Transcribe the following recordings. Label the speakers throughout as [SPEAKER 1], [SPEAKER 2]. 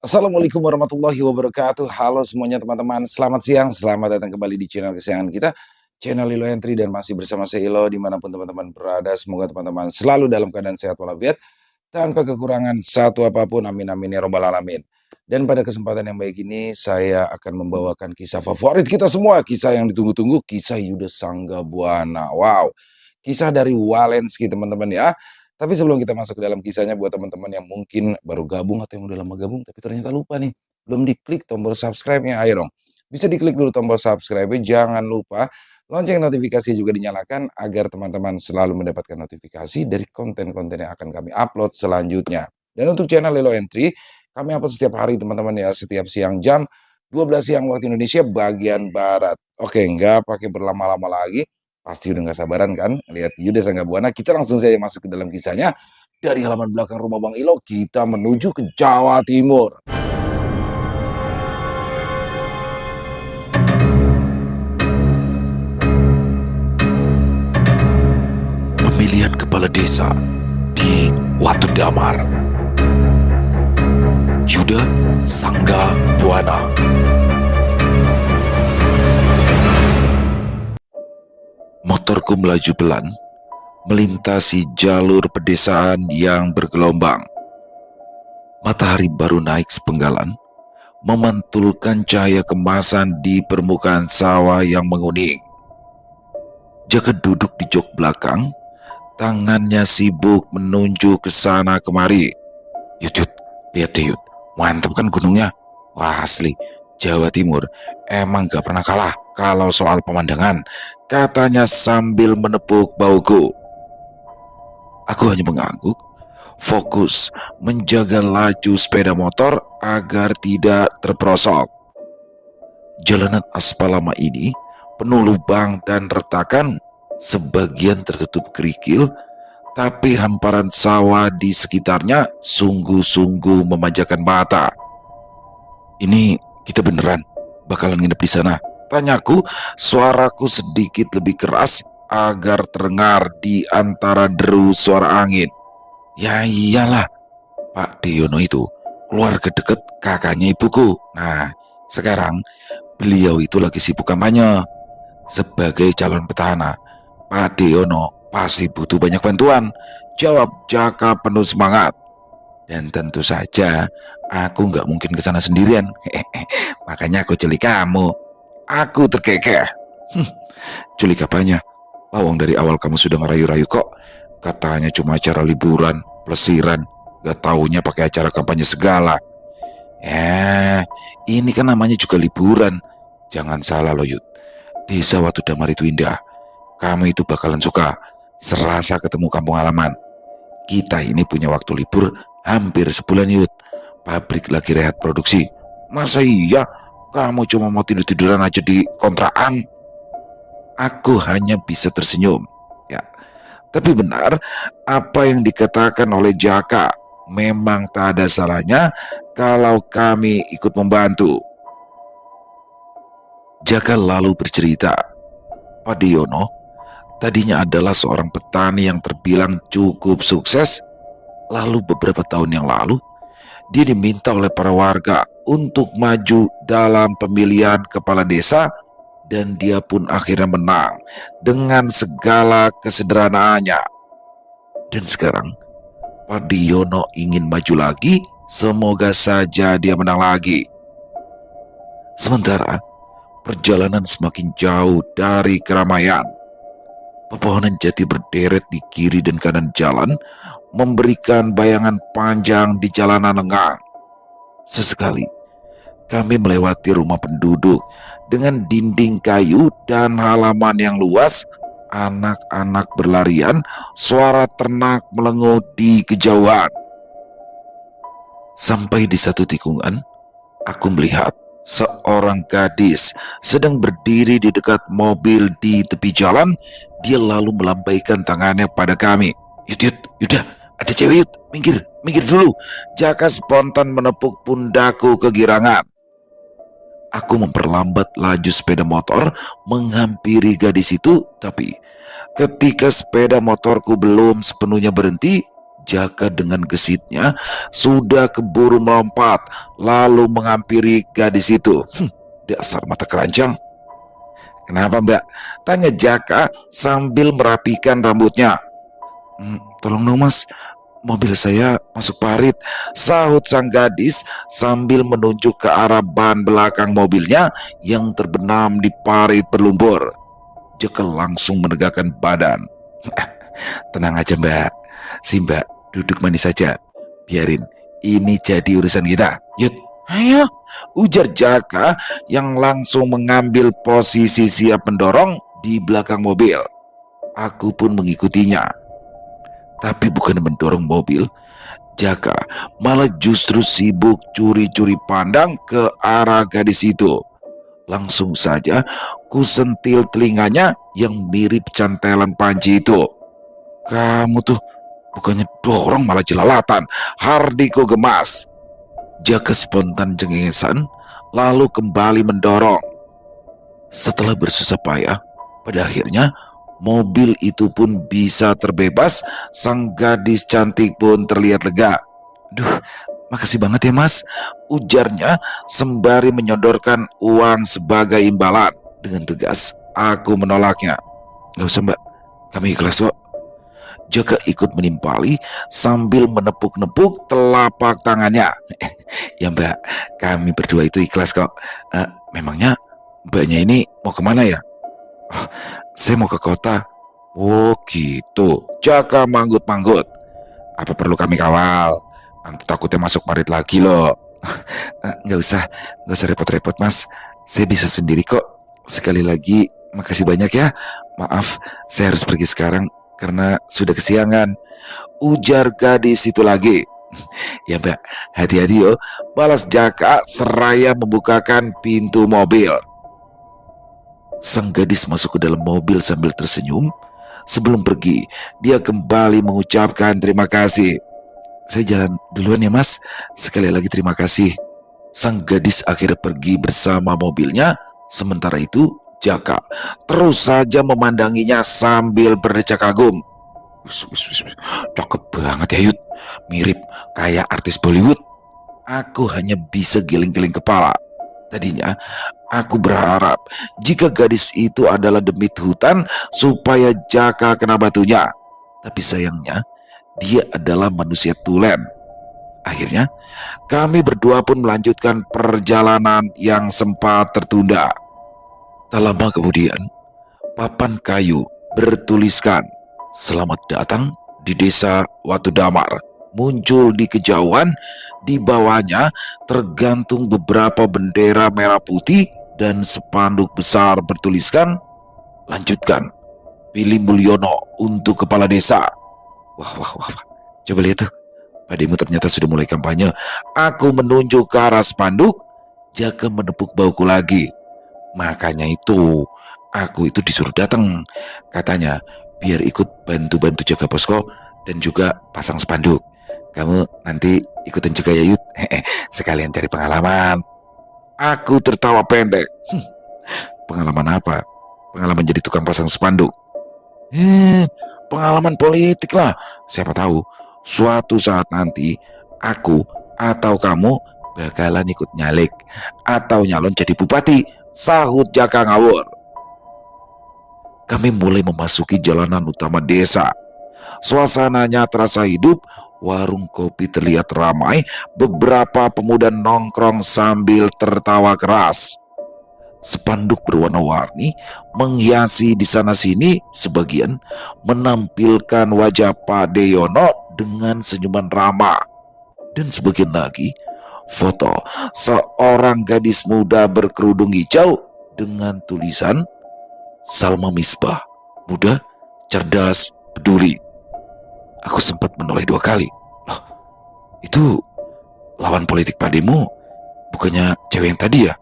[SPEAKER 1] Assalamualaikum warahmatullahi wabarakatuh. Halo semuanya teman-teman, selamat siang, selamat datang kembali di channel kesayangan kita, channel Lilo Entry, dan masih bersama saya Ilo dimanapun teman-teman berada. Semoga teman-teman selalu dalam keadaan sehat walafiat, tanpa kekurangan satu apapun, amin amin ya robbal alamin. Dan pada kesempatan yang baik ini, saya akan membawakan kisah favorit kita semua, kisah yang ditunggu-tunggu, kisah Yuda Sanggabuana. Wow, kisah dari Walensky teman-teman ya. Tapi sebelum kita masuk ke dalam kisahnya, buat teman-teman yang mungkin baru gabung atau yang udah lama gabung tapi ternyata lupa nih, belum diklik tombol subscribe-nya, ayo dong. Bisa diklik dulu tombol subscribe-nya, jangan lupa lonceng notifikasi juga dinyalakan agar teman-teman selalu mendapatkan notifikasi dari konten-konten yang akan kami upload selanjutnya. Dan untuk channel Lilo Entry, kami upload setiap hari teman-teman ya, setiap siang jam 12 siang waktu Indonesia bagian Barat. Oke, nggak pakai berlama-lama lagi. Pasti udah nggak sabaran kan lihat Yuda Sanggabuana. Kita langsung saja masuk ke dalam kisahnya. Dari halaman belakang rumah Bang Ilo, kita menuju ke Jawa Timur. Pemilihan kepala desa di Watu Damar. Yuda Sanggabuana. Motorku melaju pelan, melintasi jalur pedesaan yang bergelombang. Matahari baru naik sepenggalan, memantulkan cahaya kemasan di permukaan sawah yang menguning. Jaka duduk di jok belakang, tangannya sibuk menunjuk ke sana kemari. Yud, lihat deh Yud, mantap kan gunungnya? Wah asli, Jawa Timur emang gak pernah kalah kalau soal pemandangan, katanya sambil menepuk bahuku. Aku hanya mengangguk, fokus menjaga laju sepeda motor agar tidak terperosok. Jalanan aspal lama ini penuh lubang dan retakan, sebagian tertutup kerikil, tapi hamparan sawah di sekitarnya sungguh-sungguh memanjakan mata. Ini kita beneran bakalan nginep di sana? Tanyaku, suaraku sedikit lebih keras agar terdengar di antara deru suara angin. Ya iyalah, Pak Deyono itu keluarga deket kakaknya ibuku. Nah, sekarang beliau itu lagi sibuk kampanye. Sebagai calon petahana, Pak Deyono pasti butuh banyak bantuan, jawab Jaka penuh semangat. Dan tentu saja aku nggak mungkin ke sana sendirian. Makanya aku culik kamu. Aku terkekeh. Culik apanya? Lawang dari awal kamu sudah ngerayu-rayu kok. Katanya cuma acara liburan, pelesiran. Gak taunya pakai acara kampanye segala. Ini kan namanya juga liburan. Jangan salah loh Yud. Desa Watu Damar itu indah. Kamu itu bakalan suka. Serasa ketemu kampung halaman. Kita ini punya waktu libur hampir sebulan Yud. Pabrik lagi rehat produksi. Masa iya kamu cuma mau tidur-tiduran aja di kontrakan? Aku hanya bisa tersenyum. Ya, tapi benar apa yang dikatakan oleh Jaka. Memang tak ada salahnya kalau kami ikut membantu. Jaka lalu bercerita, Pak Deyono tadinya adalah seorang petani yang terbilang cukup sukses. Lalu beberapa tahun yang lalu, dia diminta oleh para warga untuk maju dalam pemilihan kepala desa, dan dia pun akhirnya menang dengan segala kesederhanaannya. Dan sekarang Pak Deyono ingin maju lagi, semoga saja dia menang lagi. Sementara perjalanan semakin jauh dari keramaian. Pepohonan jati berderet di kiri dan kanan jalan, memberikan bayangan panjang di jalanan lengang. Sesekali kami melewati rumah penduduk dengan dinding kayu dan halaman yang luas. Anak-anak berlarian, suara ternak melengut di kejauhan. Sampai di satu tikungan, aku melihat seorang gadis sedang berdiri di dekat mobil di tepi jalan. Dia lalu melambaikan tangannya pada kami. Yudah, ada cewek Yud, minggir dulu. Jaka spontan menepuk pundakku kegirangan. Aku memperlambat laju sepeda motor menghampiri gadis itu, tapi ketika sepeda motorku belum sepenuhnya berhenti, Jaka dengan gesitnya sudah keburu melompat lalu menghampiri gadis itu. Dasar mata keranjang. Kenapa mbak? Tanya Jaka sambil merapikan rambutnya. Tolong dong mas, mobil saya masuk parit, sahut sang gadis sambil menunjuk ke arah ban belakang mobilnya yang terbenam di parit berlumpur. Jaka langsung menegakkan badan. Tenang aja mbak, si mbak duduk manis saja. Biarin, ini jadi urusan kita. Yut, ayo, ujar Jaka yang langsung mengambil posisi siap mendorong di belakang mobil. Aku pun mengikutinya. Tapi bukan mendorong mobil, Jaka malah justru sibuk curi-curi pandang ke arah gadis itu. Langsung saja kusentil telinganya yang mirip cantelan panci itu. Kamu tuh bukannya dorong malah jelalatan, Hardiko gemas. Jaka spontan cengengesan lalu kembali mendorong. Setelah bersusah payah, pada akhirnya mobil itu pun bisa terbebas. Sang gadis cantik pun terlihat lega. Duh, makasih banget ya mas, ujarnya sembari menyodorkan uang sebagai imbalan. Dengan tegas aku menolaknya. Gak usah mbak, kami ikhlas kok. Jaka ikut menimpali sambil menepuk-nepuk telapak tangannya. Ya mbak, kami berdua itu ikhlas kok. Memangnya mbaknya ini mau kemana ya? Oh, saya mau ke kota. Oh gitu. Jaka manggut-manggut. Apa perlu kami kawal? Nanti takutnya masuk parit lagi loh. Nggak usah repot-repot mas. Saya bisa sendiri kok. Sekali lagi makasih banyak ya. Maaf, saya harus pergi sekarang karena sudah kesiangan, ujar gadis itu lagi. Ya mbak, hati-hati yo, balas Jaka seraya membukakan pintu mobil. Sang gadis masuk ke dalam mobil sambil tersenyum. Sebelum pergi, dia kembali mengucapkan terima kasih. Saya jalan duluan ya mas, sekali lagi terima kasih. Sang gadis akhirnya pergi bersama mobilnya. Sementara itu Jaka terus saja memandanginya sambil berdecak kagum. Cakep banget ya Yud, mirip kayak artis Bollywood. Aku hanya bisa giling-giling kepala. Tadinya aku berharap jika gadis itu adalah demit hutan supaya Jaka kena batunya. Tapi sayangnya dia adalah manusia tulen. Akhirnya kami berdua pun melanjutkan perjalanan yang sempat tertunda. Tak lama kemudian, papan kayu bertuliskan "Selamat datang di desa Watu Damar" muncul di kejauhan. Di bawahnya tergantung beberapa bendera merah putih dan spanduk besar bertuliskan "Lanjutkan, pilih Mulyono untuk kepala desa." Wah. Coba lihat tuh, Pak Demo ternyata sudah mulai kampanye. Aku menunjuk ke arah spanduk. Jaka menepuk bauku lagi. Makanya itu, aku itu disuruh datang. Katanya, biar ikut bantu-bantu jaga posko dan juga pasang spanduk. Kamu nanti ikutin juga ya Yud. Sekalian cari pengalaman. Aku tertawa pendek. Pengalaman apa? Pengalaman jadi tukang pasang spanduk? Pengalaman politik lah. Siapa tahu suatu saat nanti aku atau kamu bakalan ikut nyalek atau nyalon jadi bupati, sahut Jaka ngawur. Kami mulai memasuki jalanan utama desa. Suasananya terasa hidup, warung kopi terlihat ramai, beberapa pemuda nongkrong sambil tertawa keras. Spanduk berwarna-warni menghiasi di sana-sini, sebagian menampilkan wajah Pak Deyono dengan senyuman ramah. Dan sebagian lagi foto seorang gadis muda berkerudung hijau dengan tulisan "Salma Misbah, muda, cerdas, peduli." Aku sempat menoleh 2 kali. Loh, itu lawan politik Pak Demo bukannya cewek yang tadi ya?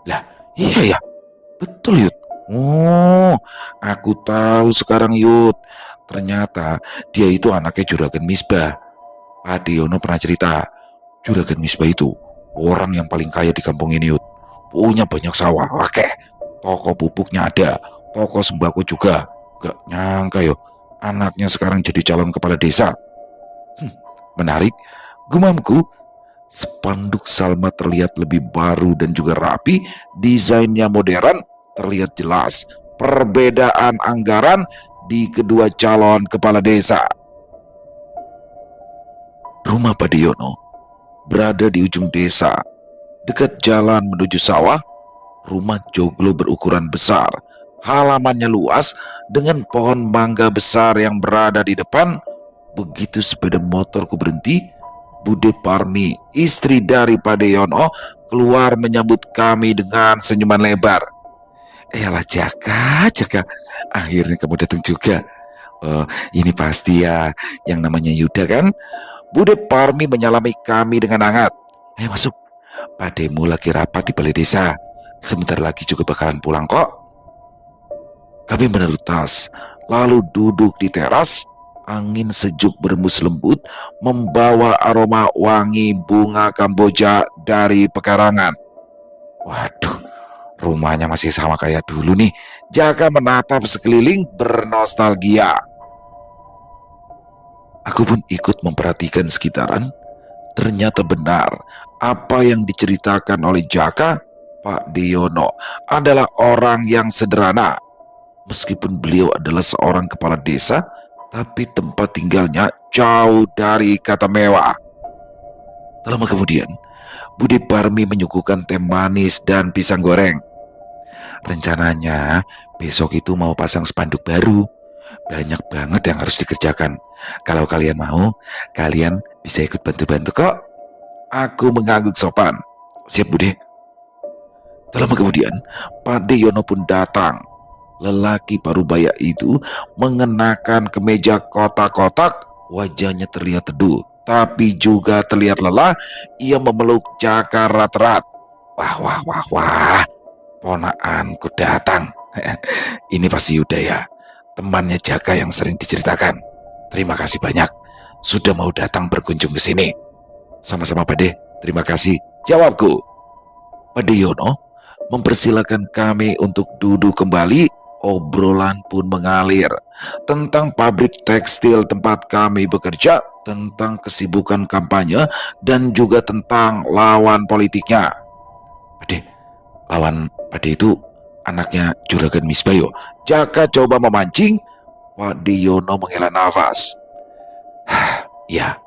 [SPEAKER 1] Lah, iya ya, betul Yud. Oh, aku tahu sekarang Yud. Ternyata dia itu anaknya Juragan Misbah. Pak Diono pernah cerita, Juragan Misbah itu orang yang paling kaya di kampung ini Yud. Punya banyak sawah, oke. Toko pupuknya ada, toko sembako juga. Gak nyangka yo, anaknya sekarang jadi calon kepala desa. Menarik, gumamku. Spanduk Salma terlihat lebih baru dan juga rapi, desainnya modern, terlihat jelas perbedaan anggaran di kedua calon kepala desa. Rumah Pak Diono berada di ujung desa, dekat jalan menuju sawah. Rumah joglo berukuran besar, halamannya luas dengan pohon mangga besar yang berada di depan. Begitu sepeda motorku berhenti, Bude Parmi, istri dari Pak Diono, keluar menyambut kami dengan senyuman lebar. Eyalah Jaka, Jaka, akhirnya kamu datang juga. Oh, ini pasti ya yang namanya Yuda kan? Bude Parmi menyalami kami dengan hangat. Masuk, Pak Demo lagi rapat di balai desa. Sebentar lagi juga bakalan pulang kok. Kami menurut tas, lalu duduk di teras. Angin sejuk berembus lembut membawa aroma wangi bunga Kamboja dari pekarangan. Waduh, rumahnya masih sama kayak dulu nih. Jaka menatap sekeliling bernostalgia. Aku pun ikut memperhatikan sekitaran. Ternyata benar apa yang diceritakan oleh Jaka. Pak Diono adalah orang yang sederhana. Meskipun beliau adalah seorang kepala desa, tapi tempat tinggalnya jauh dari kata mewah. Tak lama kemudian, Bude Parmi menyuguhkan teh manis dan pisang goreng. Rencananya besok itu mau pasang spanduk baru. Banyak banget yang harus dikerjakan. Kalau kalian mau, kalian bisa ikut bantu-bantu kok. Aku mengangguk sopan. Siap Bude. Tak lama kemudian, Pak Diono pun datang. Lelaki parubaya itu mengenakan kemeja kotak-kotak, wajahnya terlihat teduh, tapi juga terlihat lelah. Ia memeluk Jaka erat-erat. Wah, ponaanku datang. Ini pasti Yuda ya, temannya Jaka yang sering diceritakan. Terima kasih banyak sudah mau datang berkunjung ke sini. Sama-sama Pak De, terima kasih, jawabku. Pak Diono mempersilakan kami untuk duduk kembali. Obrolan pun mengalir tentang pabrik tekstil tempat kami bekerja, tentang kesibukan kampanye, dan juga tentang lawan politiknya. Pade, lawan Pade itu anaknya Juragan Misbayo. Jaka coba memancing. Pak Diono menghela nafas. Ya,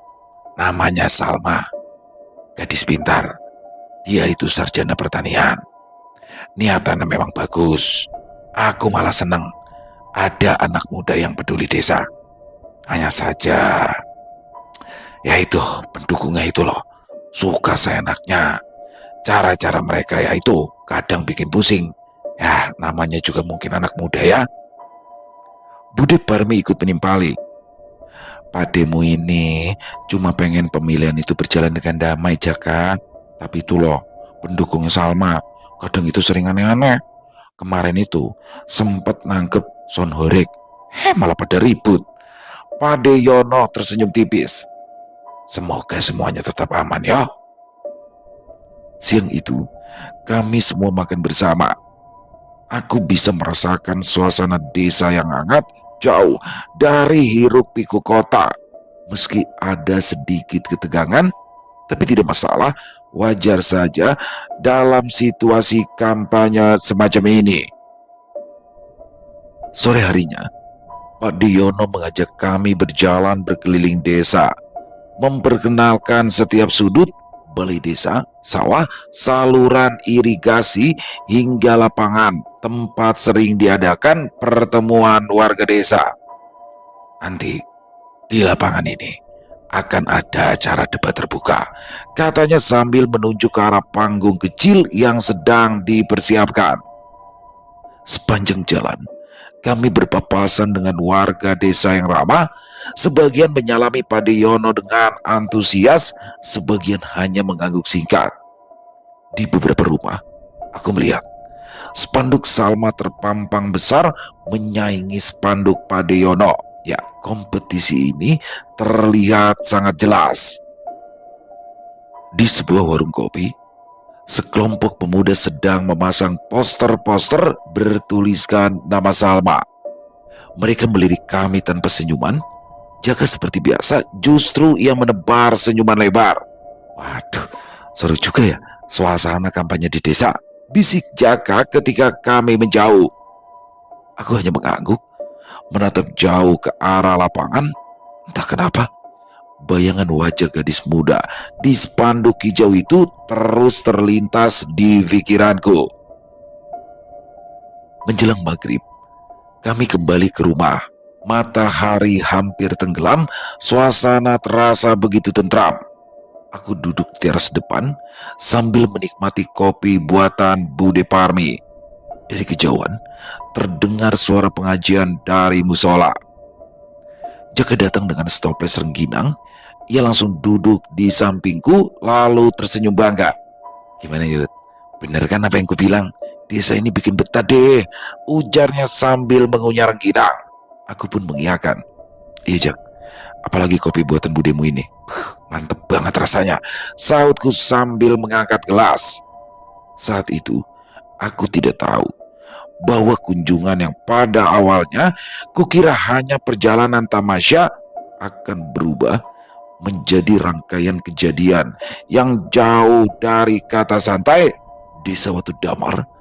[SPEAKER 1] namanya Salma. Gadis pintar. Dia itu sarjana pertanian. Niatannya memang bagus. Aku malah senang ada anak muda yang peduli desa. Hanya saja, ya itu pendukungnya itu loh, suka seenaknya. Cara-cara mereka ya itu kadang bikin pusing. Ya namanya juga mungkin anak muda ya. Bude Parmi ikut menimpali. Pademu ini cuma pengen pemilihan itu berjalan dengan damai Jaka. Tapi itu loh, pendukungnya Salma kadang itu sering aneh-aneh. Kemarin itu sempat nangkep Son Horek, malah pada ribut. Pak Diono tersenyum tipis. Semoga semuanya tetap aman ya. Siang itu kami semua makan bersama. Aku bisa merasakan suasana desa yang hangat, jauh dari hiruk pikuk kota. Meski ada sedikit ketegangan, tapi tidak masalah, wajar saja dalam situasi kampanye semacam ini. Sore harinya, Pak Diono mengajak kami berjalan berkeliling desa, memperkenalkan setiap sudut, balai desa, sawah, saluran irigasi, hingga lapangan tempat sering diadakan pertemuan warga desa. Nanti di lapangan ini akan ada acara debat terbuka, katanya sambil menunjuk ke arah panggung kecil yang sedang dipersiapkan. Sepanjang jalan, kami berpapasan dengan warga desa yang ramah. Sebagian menyalami Pak Diono dengan antusias, sebagian hanya mengangguk singkat. Di beberapa rumah, aku melihat spanduk Salma terpampang besar menyaingi spanduk Pak Diono. Ya, kompetisi ini terlihat sangat jelas. Di sebuah warung kopi, sekelompok pemuda sedang memasang poster-poster bertuliskan nama Salma. Mereka melirik kami tanpa senyuman. Jaka seperti biasa justru ia menebar senyuman lebar. Waduh, seru juga ya suasana kampanye di desa, bisik Jaka ketika kami menjauh. Aku hanya mengangguk, menatap jauh ke arah lapangan. Entah kenapa, bayangan wajah gadis muda di spanduk hijau itu terus terlintas di pikiranku. Menjelang maghrib, kami kembali ke rumah. Matahari hampir tenggelam, suasana terasa begitu tentram. Aku duduk di teras depan sambil menikmati kopi buatan Bude Parmi. Dari kejauhan, terdengar suara pengajian dari musola. Jaka datang dengan stoples rengginang. Ia langsung duduk di sampingku lalu tersenyum bangga. Gimana Yud? Bener kan apa yang ku bilang? Desa ini bikin betah deh, ujarnya sambil mengunyah rengginang. Aku pun mengiyakan. Iya Jak, apalagi kopi buatan budemu ini. Mantep banget rasanya, sautku sambil mengangkat gelas. Saat itu, aku tidak tahu bahwa kunjungan yang pada awalnya kukira hanya perjalanan tamasya akan berubah menjadi rangkaian kejadian yang jauh dari kata santai. Desa Watu Damar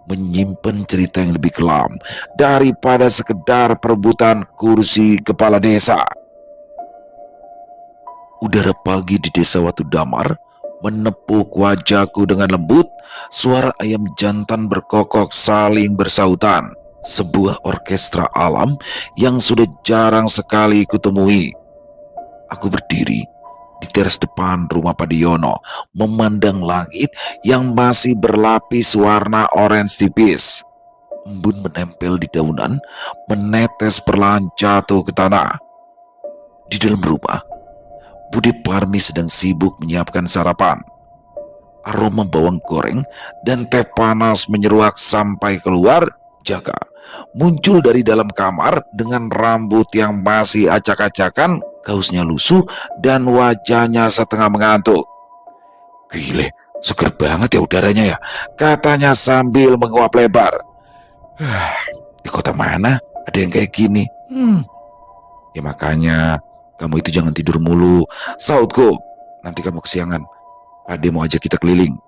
[SPEAKER 1] menyimpan cerita yang lebih kelam daripada sekedar perebutan kursi kepala desa. Udara pagi di desa Watu Damar menepuk wajahku dengan lembut. Suara ayam jantan berkokok saling bersautan. Sebuah orkestra alam yang sudah jarang sekali kutemui. Aku berdiri di teras depan rumah Padiono, memandang langit yang masih berlapis warna orange tipis. Embun menempel di daunan, menetes perlahan jatuh ke tanah. Di dalam rumah, Bude Parmi sedang sibuk menyiapkan sarapan. Aroma bawang goreng dan teh panas menyeruak sampai keluar. Jaka muncul dari dalam kamar dengan rambut yang masih acak-acakan, kaosnya lusuh, dan wajahnya setengah mengantuk. Gile, seger banget ya udaranya ya, katanya sambil menguap lebar. Di kota mana ada yang kayak gini? Ya makanya kamu itu jangan tidur mulu, sautku. Nanti kamu kesiangan. Ade mau ajak kita keliling.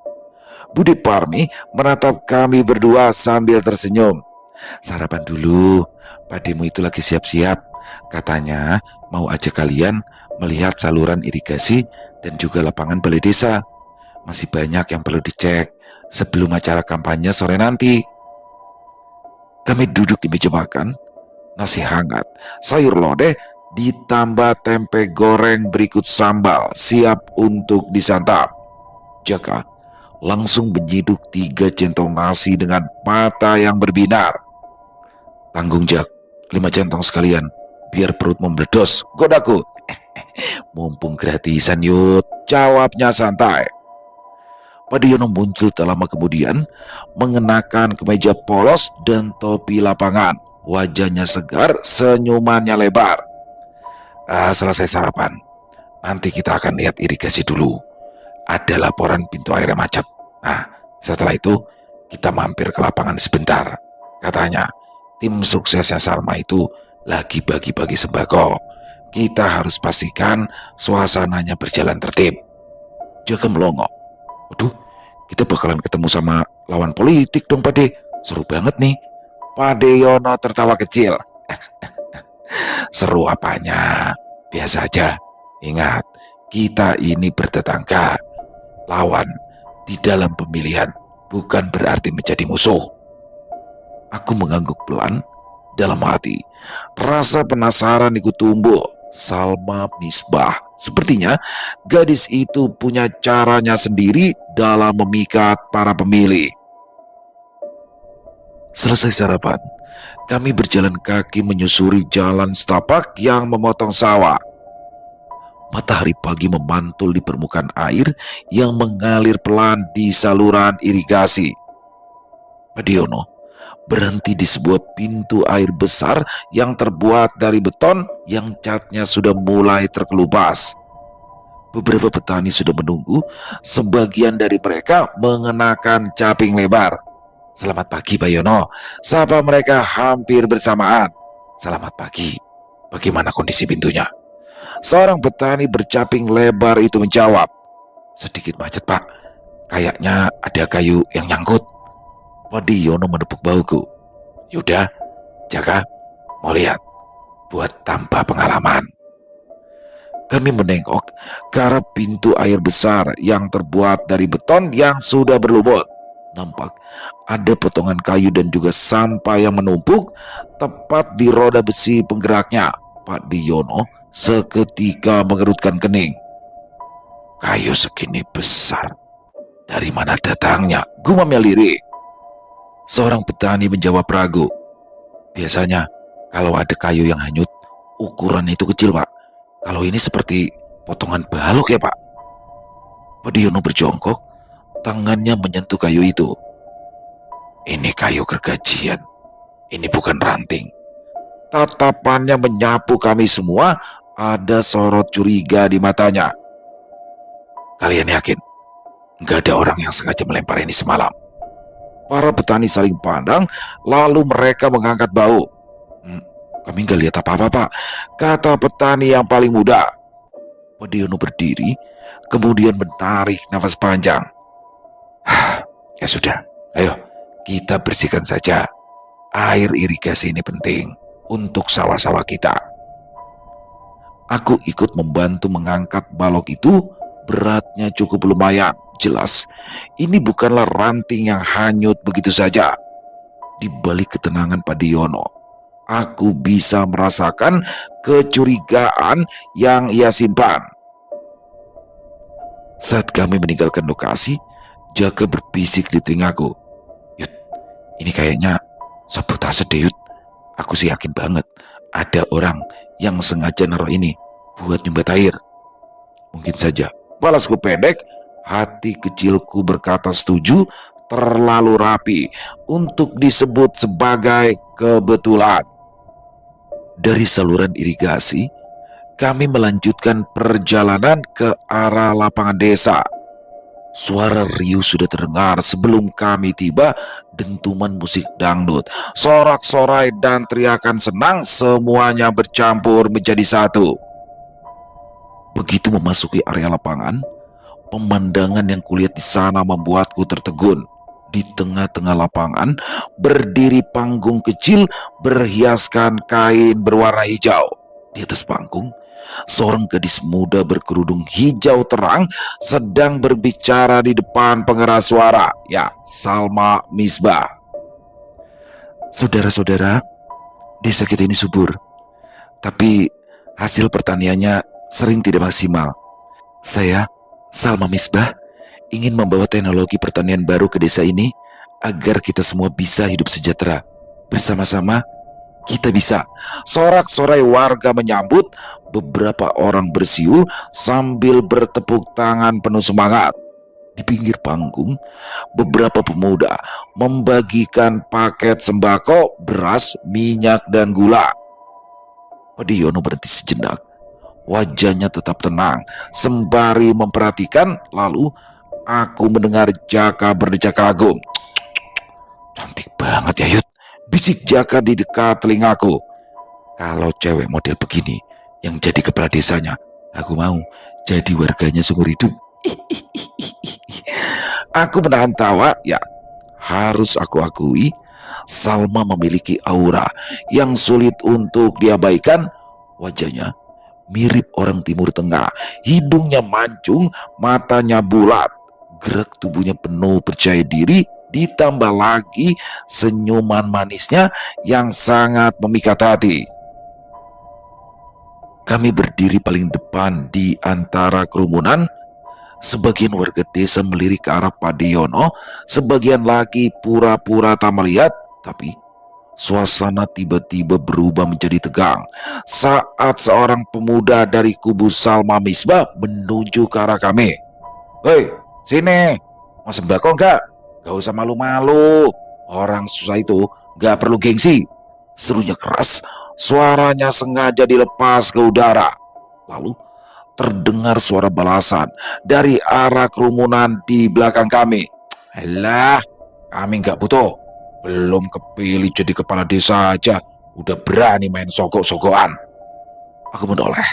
[SPEAKER 1] Bude Parmi menatap kami berdua sambil tersenyum. Sarapan dulu, Pademu itu lagi siap-siap. Katanya mau ajak kalian melihat saluran irigasi dan juga lapangan balai desa. Masih banyak yang perlu dicek sebelum acara kampanye sore nanti. Kami duduk di meja makan, nasi hangat, sayur lodeh, ditambah tempe goreng berikut sambal siap untuk disantap. Jaka langsung menyiduk 3 centong nasi dengan mata yang berbinar. Tanggung Jak, 5 centong sekalian, biar perut membledos, godaku. Mumpung gratisan Yud, jawabnya santai. Padiono muncul tak lama kemudian, mengenakan kemeja polos dan topi lapangan. Wajahnya segar, senyumannya lebar. Selesai sarapan, nanti kita akan lihat irigasi dulu. Ada laporan pintu airnya macet. Nah, setelah itu kita mampir ke lapangan sebentar. Katanya tim suksesnya Salma itu lagi bagi-bagi sembako. Kita harus pastikan suasananya berjalan tertib. Jaka melongo. Waduh, kita bakalan ketemu sama lawan politik dong Pade. Seru banget nih. Padiono tertawa kecil. Seru apanya? Biasa aja. Ingat, kita ini bertetangga. Lawan di dalam pemilihan bukan berarti menjadi musuh. Aku mengangguk pelan dalam hati. Rasa penasaran ikut tumbuh. Salma Misbah. Sepertinya gadis itu punya caranya sendiri dalam memikat para pemilih. Selesai sarapan, kami berjalan kaki menyusuri jalan setapak yang memotong sawah. Matahari pagi memantul di permukaan air yang mengalir pelan di saluran irigasi. Padiono berhenti di sebuah pintu air besar yang terbuat dari beton yang catnya sudah mulai terkelupas. Beberapa petani sudah menunggu, sebagian dari mereka mengenakan caping lebar. Selamat pagi Pak Yono, sapa mereka hampir bersamaan. Selamat pagi, bagaimana kondisi pintunya? Seorang petani bercaping lebar itu menjawab, "Sedikit macet, Pak. Kayaknya ada kayu yang nyangkut." Padiono menepuk bahuku. "Yaudah, Jaka, mau lihat? Buat tambah pengalaman." Kami menengok ke arah pintu air besar yang terbuat dari beton yang sudah berlubut. Nampak ada potongan kayu dan juga sampah yang menumpuk tepat di roda besi penggeraknya. Pak Diono seketika mengerutkan kening. "Kayu segini besar, dari mana datangnya?" gumamnya lirik. Seorang petani menjawab ragu. "Biasanya kalau ada kayu yang hanyut, ukurannya itu kecil, Pak. Kalau ini seperti potongan balok ya, Pak." Padiono berjongkok, tangannya menyentuh kayu itu. "Ini kayu gergajian, ini bukan ranting." Tatapannya menyapu kami semua, ada sorot curiga di matanya. "Kalian yakin nggak ada orang yang sengaja melempar ini semalam?" Para petani saling pandang, lalu mereka mengangkat bau. Kami nggak lihat apa-apa, Pak," kata petani yang paling muda. Padiono berdiri, kemudian menarik nafas panjang. "Ya sudah, ayo kita bersihkan saja. Air irigasi ini penting untuk sawah-sawah kita." Aku ikut membantu mengangkat balok itu, beratnya cukup lumayan. Jelas, ini bukanlah ranting yang hanyut begitu saja. Di balik ketenangan Padiono, aku bisa merasakan kecurigaan yang ia simpan. Saat kami meninggalkan lokasi, Jaka berbisik di telingaku, "Yud, ini kayaknya sabotase deh, Yud. Aku sih yakin banget ada orang yang sengaja naruh ini buat nyumbat air." "Mungkin saja," balasku pendek. Hati kecilku berkata setuju, terlalu rapi untuk disebut sebagai kebetulan. Dari saluran irigasi, kami melanjutkan perjalanan ke arah lapangan desa. Suara riuh sudah terdengar sebelum kami tiba. Dentuman musik dangdut, sorak-sorai dan teriakan senang semuanya bercampur menjadi satu. Begitu memasuki area lapangan, pemandangan yang kulihat di sana membuatku tertegun. Di tengah-tengah lapangan berdiri panggung kecil berhiaskan kain berwarna hijau. Di atas panggung, seorang gadis muda berkerudung hijau terang sedang berbicara di depan pengeras suara. Ya, Salma Misbah. "Saudara-saudara, desa kita ini subur, tapi hasil pertaniannya sering tidak maksimal. Saya, Salma Misbah, ingin membawa teknologi pertanian baru ke desa ini agar kita semua bisa hidup sejahtera. Bersama-sama kita bisa." Sorak-sorai warga menyambut, beberapa orang bersiul sambil bertepuk tangan penuh semangat. Di pinggir panggung, beberapa pemuda membagikan paket sembako, beras, minyak, dan gula. Padiono berhenti sejenak. Wajahnya tetap tenang, sembari memperhatikan. Lalu aku mendengar Jaka berdecak kagum. "Cantik banget ya, Yud," bisik Jaka di dekat telingaku. "Kalau cewek model begini yang jadi kepala desanya, aku mau jadi warganya seumur hidup." Aku menahan tawa. Ya, harus aku akui, Salma memiliki aura yang sulit untuk diabaikan. Wajahnya mirip orang Timur Tengah, hidungnya mancung, matanya bulat, gerak tubuhnya penuh percaya diri, ditambah lagi senyuman manisnya yang sangat memikat hati. Kami berdiri paling depan di antara kerumunan. Sebagian warga desa melirik ke arah Padiono, sebagian lagi pura-pura tak melihat. Tapi suasana tiba-tiba berubah menjadi tegang saat seorang pemuda dari kubu Salma Misbah menuju ke arah kami. "Hei, sini, mau sembako enggak? Gak usah malu-malu, orang susah itu gak perlu gengsi," serunya keras. Suaranya sengaja dilepas ke udara. Lalu terdengar suara balasan dari arah kerumunan di belakang kami. "Alah, kami gak butuh. Belum kepilih jadi kepala desa aja udah berani main sogok-sogokan." Aku menoleh.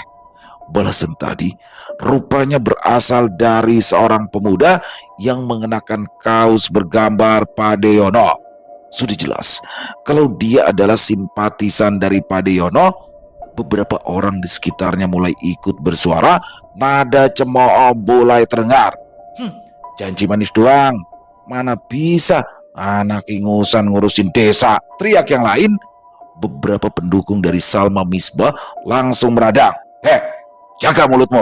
[SPEAKER 1] Balasan tadi rupanya berasal dari seorang pemuda yang mengenakan kaos bergambar Padeyono. Sudah jelas kalau dia adalah simpatisan dari Padeyono. Beberapa orang di sekitarnya mulai ikut bersuara, nada cemooh mulai terdengar. "Hmm, janji manis doang, mana bisa anak ingusan ngurusin desa," teriak yang lain. Beberapa pendukung dari Salma Misbah langsung meradang. Jaga mulutmu."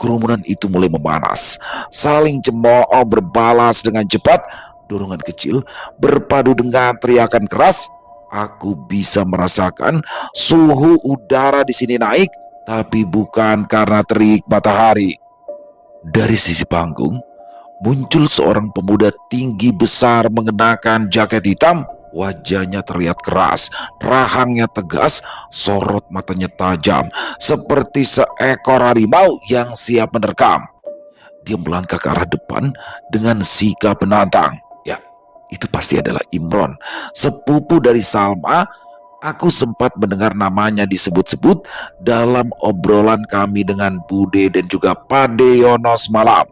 [SPEAKER 1] Kerumunan itu mulai memanas, saling cemooh berbalas dengan cepat. Dorongan kecil berpadu dengan teriakan keras. Aku bisa merasakan suhu udara di sini naik, tapi bukan karena terik matahari. Dari sisi panggung, muncul seorang pemuda tinggi besar mengenakan jaket hitam. Wajahnya terlihat keras, rahangnya tegas, sorot matanya tajam, seperti seekor harimau yang siap menerkam. Dia melangkah ke arah depan dengan sikap penantang. Ya, itu pasti adalah Imron, sepupu dari Salma. Aku sempat mendengar namanya disebut-sebut dalam obrolan kami dengan Bude dan juga Padeyono semalam.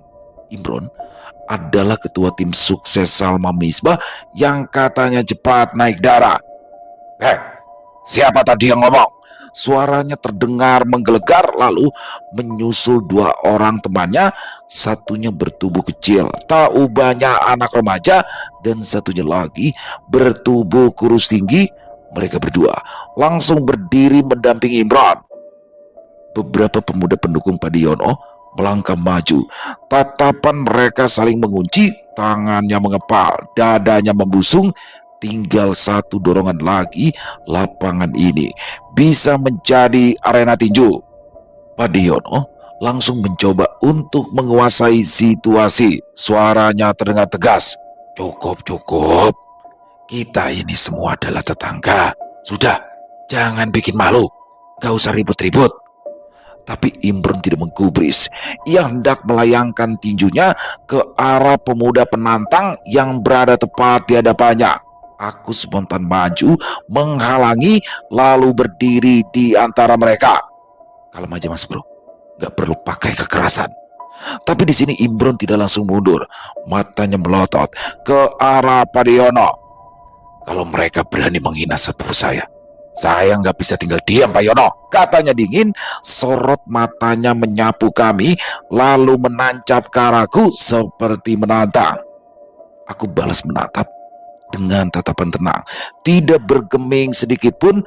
[SPEAKER 1] Imron adalah ketua tim sukses Salma Misbah yang katanya cepat naik darah. Siapa tadi yang ngomong?" Suaranya terdengar menggelegar, lalu menyusul dua orang temannya. Satunya bertubuh kecil, tak ubahnya anak remaja, dan satunya lagi bertubuh kurus tinggi. Mereka berdua langsung berdiri mendampingi Imran. Beberapa pemuda pendukung Padeyono melangkah maju. Tatapan mereka saling mengunci, tangannya mengepal, dadanya membusung. Tinggal satu dorongan lagi, lapangan ini bisa menjadi arena tinju. Padeyono langsung mencoba untuk menguasai situasi. Suaranya terdengar tegas. "Cukup, cukup. Kita ini semua adalah tetangga. Sudah, jangan bikin malu. Gak usah ribut-ribut." Tapi Imron tidak menggubris. Ia hendak melayangkan tinjunya ke arah pemuda penantang yang berada tepat di hadapannya. Aku spontan maju, menghalangi, lalu berdiri di antara mereka. "Kalem aja mas bro, gak perlu pakai kekerasan." Tapi di sini Imron tidak langsung mundur. Matanya melotot ke arah Padeyono. "Kalau mereka berani menghina sepupu saya nggak bisa tinggal diam, Pak Yono," katanya dingin. Sorot matanya menyapu kami, lalu menancap ke arahku seperti menantang. Aku balas menatap dengan tatapan tenang, tidak bergeming sedikit pun.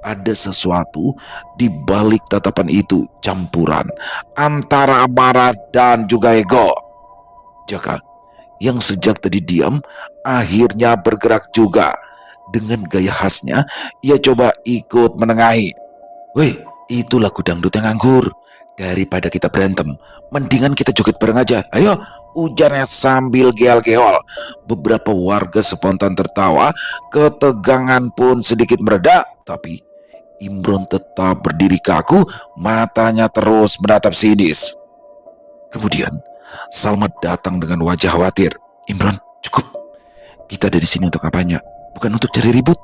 [SPEAKER 1] Ada sesuatu di balik tatapan itu, campuran antara amarah dan juga ego. Jaka yang sejak tadi diam akhirnya bergerak juga. Dengan gaya khasnya, ia coba ikut menengahi. "Weh, itu lagu dangdut yang nganggur. Daripada kita berantem, mendingan kita joget bareng aja. Ayo," ujarnya sambil geol-geol. Beberapa warga spontan tertawa, ketegangan pun sedikit mereda. Tapi Imron tetap berdiri kaku, matanya terus menatap sinis. Kemudian Salma datang dengan wajah khawatir. "Imron, cukup. Kita ada di sini untuk apanya? Bukan untuk cari ribut."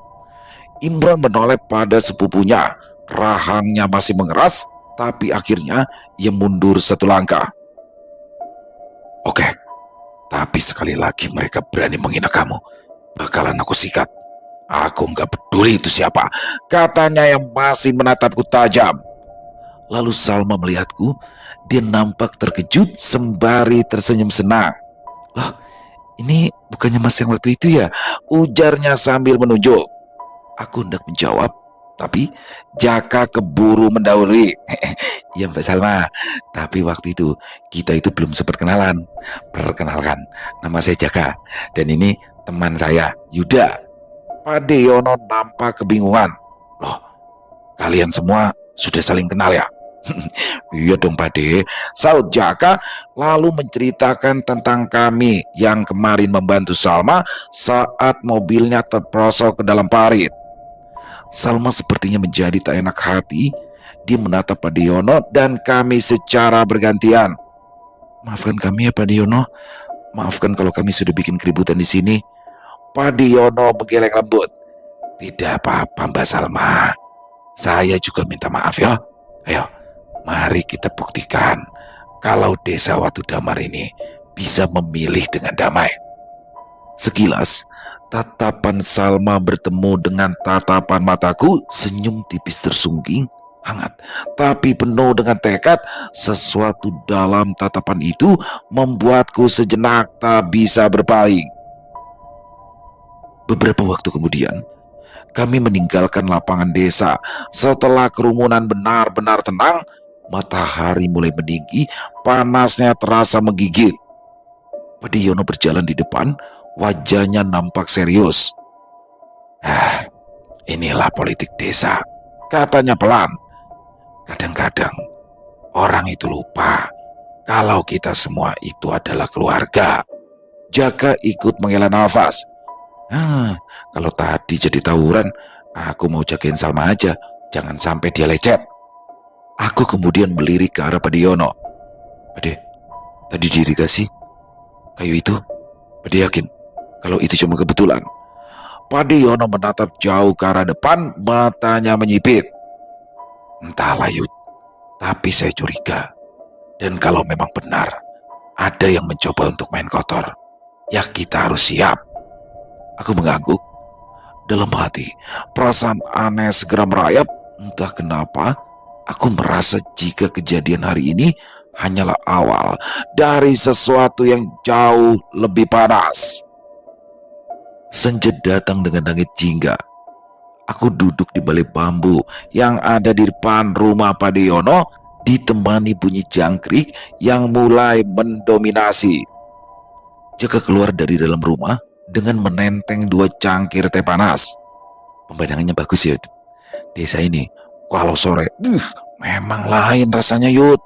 [SPEAKER 1] Imran menoleh pada sepupunya. Rahangnya masih mengeras, tapi akhirnya ia mundur satu langkah. "Oke, tapi sekali lagi mereka berani menghina kamu, bakalan aku sikat. Aku nggak peduli itu siapa," katanya yang masih menatapku tajam. Lalu Salma melihatku. Dia nampak terkejut sembari tersenyum senang. "Loh, ini bukannya mas yang waktu itu ya?" ujarnya sambil menunjuk. Aku hendak menjawab, tapi Jaka keburu mendahului. "Iya Mbak Salma, tapi waktu itu kita itu belum sempat kenalan. Perkenalkan, nama saya Jaka, dan ini teman saya, Yuda." Padeyono nampak kebingungan. "Loh, kalian semua sudah saling kenal ya?" "Iya dong Pade," saut Jaka, lalu menceritakan tentang kami yang kemarin membantu Salma saat mobilnya terperosok ke dalam parit. Salma sepertinya menjadi tak enak hati. Dia menatap Padeyono dan kami secara bergantian. "Maafkan kami ya Padeyono. Maafkan kalau kami sudah bikin keributan di sini." Padeyono menggeleng lembut. "Tidak apa-apa Mbak Salma. Saya juga minta maaf ya. Ayo, Mari kita buktikan kalau desa Watu Damar ini bisa memilih dengan damai. Sekilas, tatapan Salma bertemu dengan tatapan mataku, senyum tipis tersungging, hangat, tapi penuh dengan tekad. Sesuatu dalam tatapan itu membuatku sejenak tak bisa berpaling. Beberapa waktu kemudian, kami meninggalkan lapangan desa. Setelah kerumunan benar-benar tenang, matahari mulai meninggi, panasnya terasa menggigit. Padiono berjalan di depan, wajahnya nampak serius. Inilah politik desa, katanya pelan. Kadang-kadang orang itu lupa kalau kita semua itu adalah keluarga. Jaka ikut menghela nafas. Kalau tadi jadi tawuran, aku mau jagain Salma aja, jangan sampai dia lecet. Aku kemudian melirik ke arah Padiono. Pade, tadi diirigasi kayu itu, Pade yakin kalau itu cuma kebetulan? Padiono menatap jauh ke arah depan, matanya menyipit. Entahlah Yud, tapi saya curiga. Dan kalau memang benar ada yang mencoba untuk main kotor, ya kita harus siap. Aku mengangguk. Dalam hati, perasaan aneh segera merayap. Entah kenapa, aku merasa jika kejadian hari ini hanyalah awal dari sesuatu yang jauh lebih panas. Senja datang dengan langit jingga. Aku duduk di balik bambu yang ada di depan rumah Padiono, ditemani bunyi jangkrik yang mulai mendominasi. Jaka keluar dari dalam rumah dengan menenteng 2 cangkir teh panas. Pemandangannya bagus ya. Desa ini kalau sore, memang lain rasanya Yud.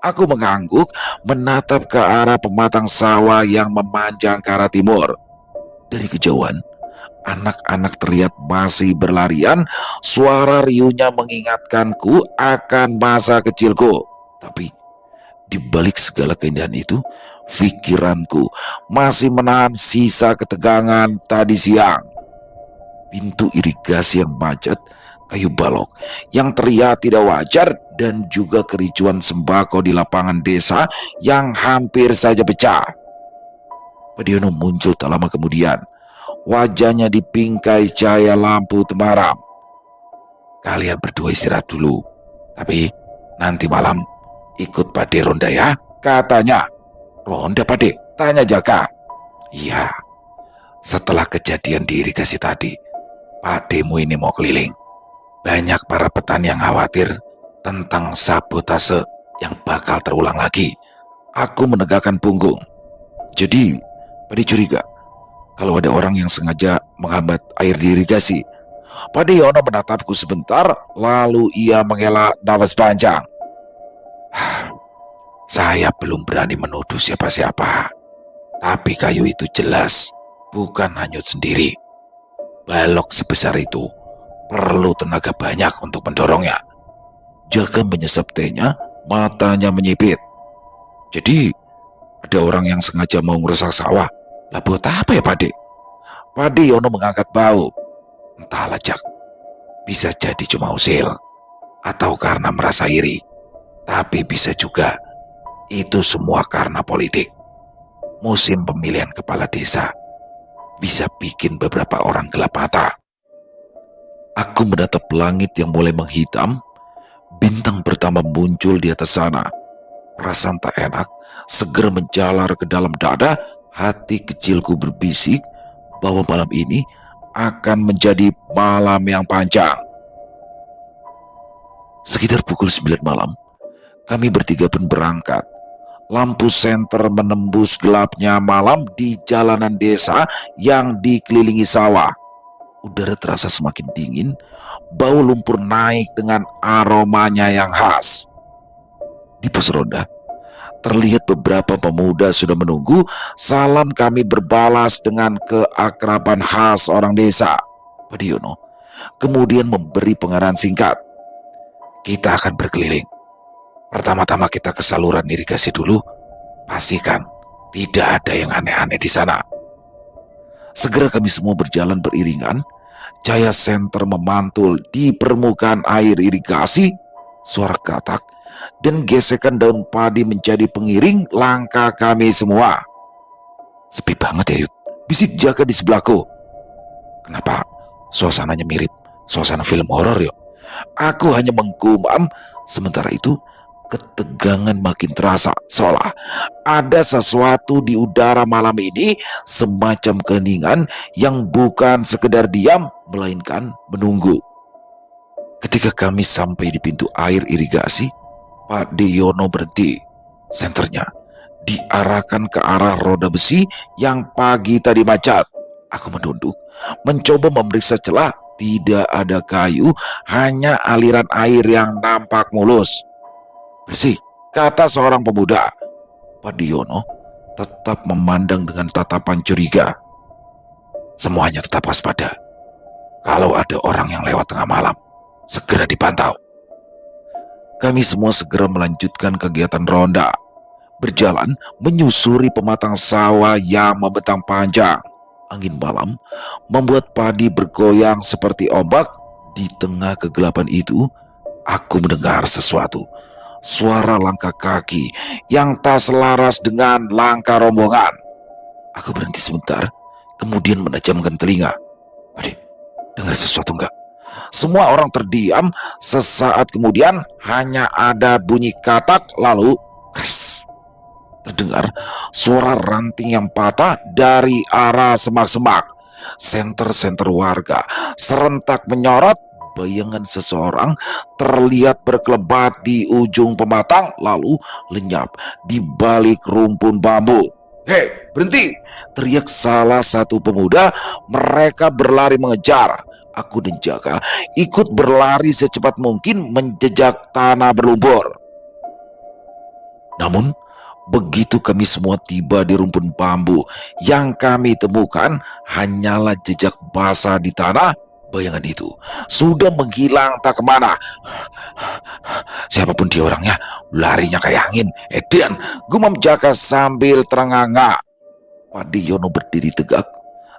[SPEAKER 1] Aku mengangguk menatap ke arah pematang sawah yang memanjang ke arah timur. Dari kejauhan, anak-anak terlihat masih berlarian. Suara riuhnya mengingatkanku akan masa kecilku. Tapi di balik segala keindahan itu, pikiranku masih menahan sisa ketegangan tadi siang. Pintu irigasi yang macet, kayu balok yang terlihat tidak wajar, dan juga kericuan sembako di lapangan desa yang hampir saja pecah. Padiono muncul tak lama kemudian. Wajahnya dipingkai cahaya lampu temaram. Kalian berdua istirahat dulu, tapi nanti malam ikut Pade ronda ya, katanya. Ronda Pade? Tanya Jaka. Iya, setelah kejadian di irigasi tadi, Pademu ini mau keliling. Banyak para petani yang khawatir tentang sabotase yang bakal terulang lagi. Aku menegakkan punggung. Jadi, Pade curiga kalau ada orang yang sengaja menghambat air di irigasi. Padiono menatapku sebentar, lalu ia menghela nafas panjang. Saya belum berani menuduh siapa-siapa, tapi kayu itu jelas bukan hanyut sendiri. Balok sebesar itu perlu tenaga banyak untuk mendorongnya. Jaka menyesap tehnya, matanya menyipit. Jadi ada orang yang sengaja mau merusak sawah. Lah buat apa ya Pade? Padiono mengangkat bau. Entahlah Jak, bisa jadi cuma usil, atau karena merasa iri. Tapi bisa juga itu semua karena politik. Musim pemilihan kepala desa bisa bikin beberapa orang gelap mata. Aku menatap langit yang mulai menghitam. Bintang pertama muncul di atas sana. Perasaan tak enak segera menjalar ke dalam dada. Hati kecilku berbisik bahwa malam ini akan menjadi malam yang panjang. Sekitar pukul 9 malam, kami bertiga pun berangkat. Lampu senter menembus gelapnya malam di jalanan desa yang dikelilingi sawah. Udara terasa semakin dingin, bau lumpur naik dengan aromanya yang khas. Di pos ronda, terlihat beberapa pemuda sudah menunggu. Salam kami berbalas dengan keakraban khas orang desa. Padiono kemudian memberi pengarahan singkat. Kita akan berkeliling. Pertama-tama kita ke saluran irigasi dulu. Pastikan tidak ada yang aneh-aneh di sana. Segera kami semua berjalan beriringan. Cahaya senter memantul di permukaan air irigasi. suara katak, dan gesekan daun padi menjadi pengiring langkah kami semua. Sepi banget ya, Yud, bisik Jaka di sebelahku. Kenapa suasananya mirip suasana film horor ya? Aku hanya menggumam. Sementara itu ketegangan makin terasa, seolah ada sesuatu di udara malam ini, semacam keheningan yang bukan sekedar diam melainkan menunggu. Ketika kami sampai di pintu air irigasi, Pak Deyono berhenti. Senternya diarahkan ke arah roda besi yang pagi tadi macet. Aku menunduk, mencoba memeriksa celah. Tidak ada kayu, hanya aliran air yang nampak mulus. Bersih, kata seorang pemuda. Pak Diono tetap memandang dengan tatapan curiga. Semuanya tetap waspada. Kalau ada orang yang lewat tengah malam, segera dipantau. Kami semua segera melanjutkan kegiatan ronda. Berjalan menyusuri pematang sawah yang membentang panjang. Angin malam membuat padi bergoyang seperti ombak. Di tengah kegelapan itu, aku mendengar sesuatu. Suara langkah kaki yang tak selaras dengan langkah rombongan. Aku berhenti sebentar, kemudian menajamkan telinga. Adik, dengar sesuatu enggak? Semua orang terdiam. Sesaat kemudian hanya ada bunyi katak, lalu kres. Terdengar suara ranting yang patah dari arah semak-semak. Senter-senter warga serentak menyorot. Bayangan seseorang terlihat berkelebat di ujung pematang, lalu lenyap di balik rumpun bambu. "Hei, berhenti!" teriak salah satu pemuda. Mereka berlari mengejar. Aku dan Jaka ikut berlari secepat mungkin menjejak tanah berlumpur. Namun begitu kami semua tiba di rumpun bambu, yang kami temukan hanyalah jejak basah di tanah. Bayangan itu sudah menghilang tak kemana. Siapapun dia orangnya, larinya kayak angin. Edan, gumam Jaka sambil terengah-engah. Pak Diono berdiri tegak,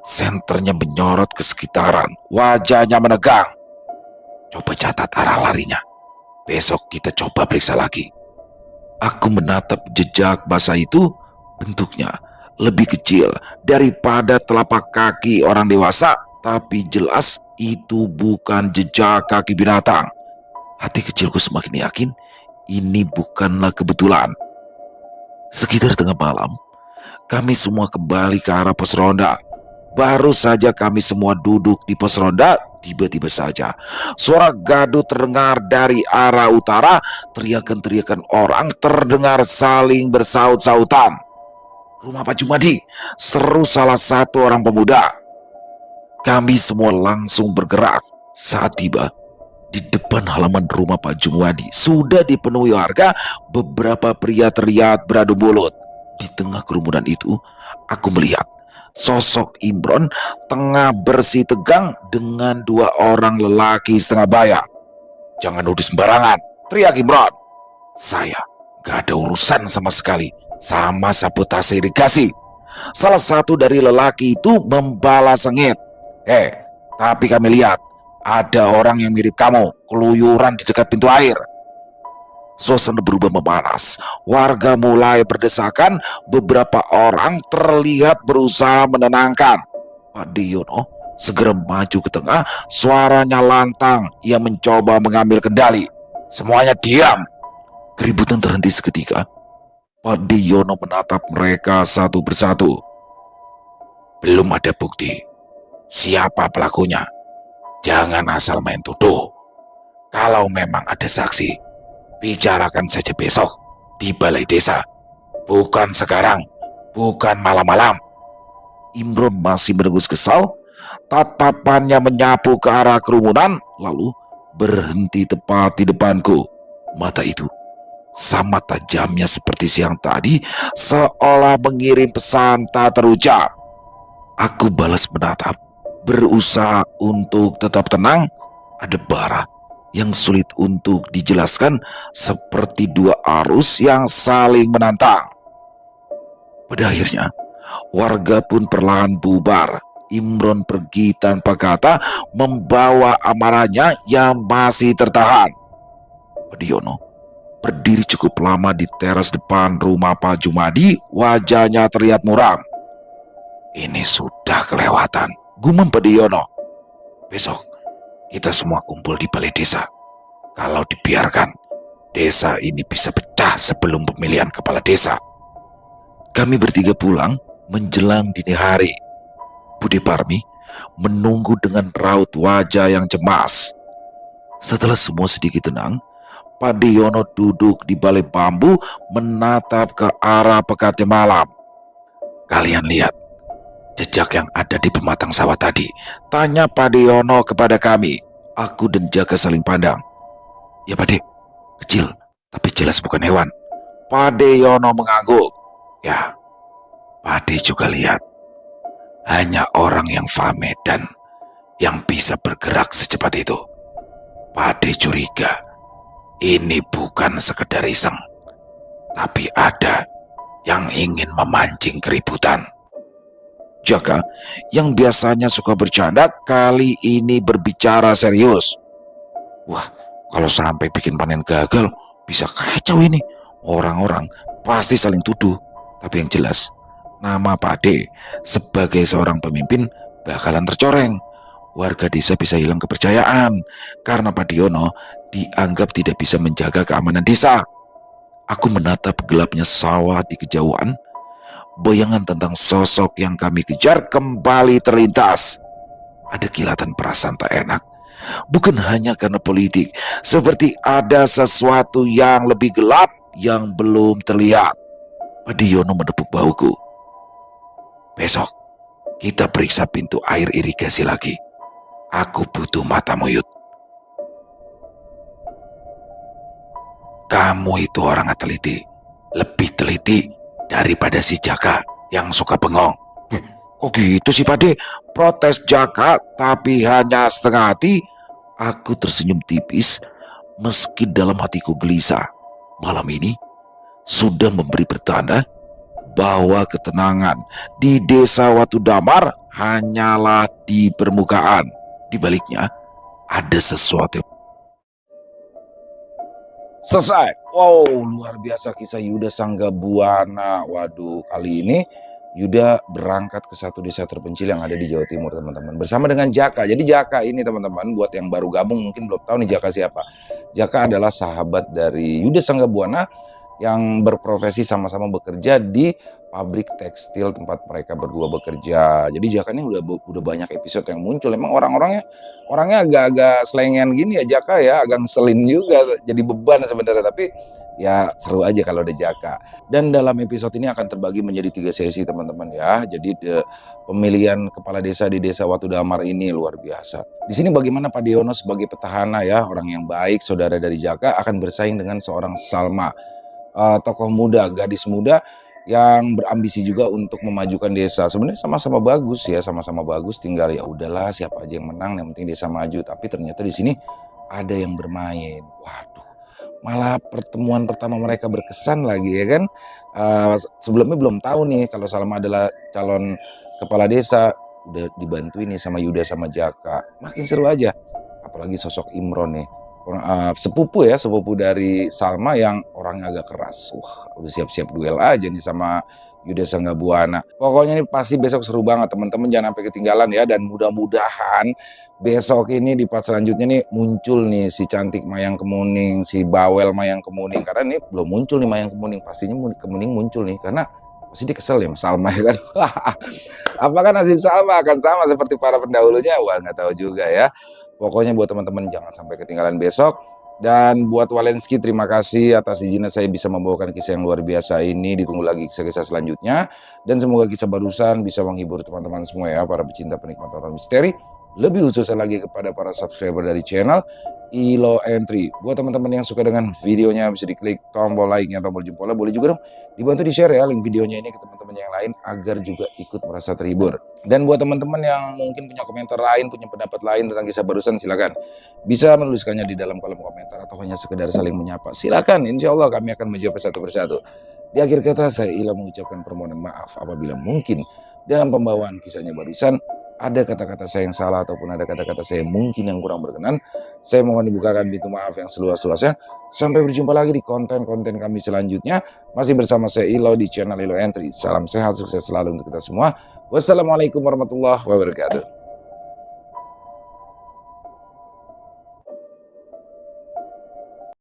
[SPEAKER 1] senternya menyorot ke sekitaran, wajahnya menegang. "Coba catat arah larinya. Besok kita coba periksa lagi." Aku menatap jejak basah itu. Bentuknya lebih kecil daripada telapak kaki orang dewasa, tapi jelas itu bukan jejak kaki binatang. Hati kecilku semakin yakin ini bukanlah kebetulan. Sekitar tengah malam, kami semua kembali ke arah pos ronda. Baru saja kami semua duduk di pos ronda, tiba-tiba saja suara gaduh terdengar dari arah utara. Teriakan-teriakan orang terdengar saling bersaut-sautan. "Rumah Pak Jumadi!" seru salah satu orang pemuda. Kami semua langsung bergerak. Saat tiba di depan halaman rumah Pak Jumadi, sudah dipenuhi warga. Beberapa pria teriak beradu mulut. Di tengah kerumunan itu, aku melihat sosok Imron tengah bersih tegang dengan dua orang lelaki setengah baya. "Jangan nuduh sembarangan," teriak Imron. "Saya gak ada urusan sama sekali sama sabotase irigasi." Salah satu dari lelaki itu membalas sengit. Tapi kami lihat ada orang yang mirip kamu keluyuran di dekat pintu air." Suasana berubah memanas. Warga mulai berdesakan. Beberapa orang terlihat berusaha menenangkan. Pak Diono segera maju ke tengah. Suaranya lantang. Ia mencoba mengambil kendali. "Semuanya diam!" Keributan terhenti seketika. Pak Diono menatap mereka satu persatu. "Belum ada bukti siapa pelakunya. Jangan asal main tuduh. Kalau memang ada saksi, bicarakan saja besok di balai desa. Bukan sekarang, bukan malam-malam." Imron masih mendengus kesal. Tatapannya menyapu ke arah kerumunan, lalu berhenti tepat di depanku. Mata itu sama tajamnya seperti siang tadi, seolah mengirim pesan tak terucap. Aku balas menatap, berusaha untuk tetap tenang. Ada bara yang sulit untuk dijelaskan, seperti dua arus yang saling menantang. Pada akhirnya, warga pun perlahan bubar. Imron pergi tanpa kata, membawa amarahnya yang masih tertahan. Padiono berdiri cukup lama di teras depan rumah Pak Jumadi. Wajahnya terlihat muram. Ini sudah kelewatan, gumam Padiono. Besok kita semua kumpul di balai desa. Kalau dibiarkan, desa ini bisa pecah sebelum pemilihan kepala desa. Kami bertiga pulang menjelang dini hari. Bude Parmi menunggu dengan raut wajah yang cemas. Setelah semua sedikit tenang, Padiono duduk di balai bambu menatap ke arah pekatnya malam. Kalian lihat jejak yang ada di pematang sawah tadi? Tanya Padiono kepada kami. Aku dan Jaka saling pandang. Ya Pade, kecil tapi jelas bukan hewan. Padiono mengangguk. Ya, Pade juga lihat. Hanya orang yang faham dan yang bisa bergerak secepat itu. Pade curiga ini bukan sekedar iseng, tapi ada yang ingin memancing keributan. Jaka yang biasanya suka bercanda kali ini berbicara serius. Wah, kalau sampai bikin panen gagal bisa kacau ini. Orang-orang pasti saling tuduh. Tapi yang jelas, nama Pade sebagai seorang pemimpin bakalan tercoreng. Warga desa bisa hilang kepercayaan karena Padiono dianggap tidak bisa menjaga keamanan desa. Aku menatap gelapnya sawah di kejauhan. Bayangan tentang sosok yang kami kejar kembali terlintas. Ada kilatan perasaan tak enak. Bukan hanya karena politik, seperti ada sesuatu yang lebih gelap yang belum terlihat. Padiono menepuk bahuku. Besok kita periksa pintu air irigasi lagi. Aku butuh mata muyut. Kamu itu orang teliti, lebih teliti daripada si Jaka yang suka bengong. Kok gitu sih Pade? Protes Jaka tapi hanya setengah hati. Aku tersenyum tipis meski dalam hatiku gelisah. Malam ini sudah memberi pertanda bahwa ketenangan di desa Watu Damar hanyalah di permukaan. Di baliknya ada sesuatu. Selesai. Wow, luar biasa kisah Yuda Sanggabuana. Waduh, kali ini Yuda berangkat ke satu desa terpencil yang ada di Jawa Timur, teman-teman, bersama dengan Jaka. Jadi Jaka ini, teman-teman, buat yang baru gabung mungkin belum tahu nih Jaka siapa. Jaka adalah sahabat dari Yuda Sanggabuana yang berprofesi sama-sama bekerja di pabrik tekstil tempat mereka berdua bekerja. Jadi Jaka ini udah banyak episode yang muncul. Emang orangnya agak-agak selengean gini ya Jaka ya, agak ngeselin juga, jadi beban sebenarnya, tapi ya seru aja kalau ada Jaka. Dan dalam episode ini akan terbagi menjadi 3 sesi, teman-teman ya. Jadi pemilihan kepala desa di desa Watu Damar ini luar biasa. Di sini bagaimana Padiono sebagai petahana ya, orang yang baik, saudara dari Jaka, akan bersaing dengan seorang Salma, tokoh muda, gadis muda yang berambisi juga untuk memajukan desa. Sebenarnya sama-sama bagus ya, sama-sama bagus, tinggal ya udahlah siapa aja yang menang, yang penting desa maju. Tapi ternyata di sini ada yang bermain. Waduh, malah pertemuan pertama mereka berkesan lagi ya kan. Sebelumnya belum tahu nih kalau Salma adalah calon kepala desa, udah dibantuin nih sama Yuda sama Jaka. Makin seru aja, apalagi sosok Imron nih. Sepupu dari Salma yang orangnya agak keras. Wah, udah siap-siap duel aja nih sama Yuda Sanggabuana. Pokoknya ini pasti besok seru banget, teman-teman, jangan sampai ketinggalan ya. Dan mudah-mudahan besok ini di part selanjutnya nih muncul nih si cantik Mayang Kemuning, si bawel Mayang Kemuning. Karena ini belum muncul nih Mayang Kemuning, pastinya Kemuning muncul nih karena pasti dia kesel ya sama Salma ya kan. Apakah nasib Salma akan sama seperti para pendahulunya? Wah, nggak tahu juga ya. Pokoknya buat teman-teman jangan sampai ketinggalan besok. Dan buat Walensky, terima kasih atas izinnya saya bisa membawakan kisah yang luar biasa ini. Ditunggu lagi kisah-kisah selanjutnya. Dan semoga kisah barusan bisa menghibur teman-teman semua ya, para pecinta penikmat horor misteri. Lebih khususnya lagi kepada para subscriber dari channel Ilo Entry. Buat teman-teman yang suka dengan videonya bisa diklik tombol like-nya, tombol jempolnya. Boleh juga dong dibantu di-share ya link videonya ini ke teman-teman yang lain agar juga ikut merasa terhibur. Dan buat teman-teman yang mungkin punya komentar lain, punya pendapat lain tentang kisah barusan, silakan bisa menuliskannya di dalam kolom komentar atau hanya sekedar saling menyapa. Silakan, insya Allah kami akan menjawab satu persatu. Di akhir kata saya Ilo mengucapkan permohonan maaf apabila mungkin dalam pembawaan kisahnya barusan ada kata-kata saya yang salah ataupun ada kata-kata saya mungkin yang kurang berkenan, saya mohon dibukakan pintu maaf yang seluas-luasnya. Sampai berjumpa lagi di konten-konten kami selanjutnya. Masih bersama saya Ilo di channel Ilo Entry. Salam sehat, sukses selalu untuk kita semua. Wassalamualaikum warahmatullahi wabarakatuh.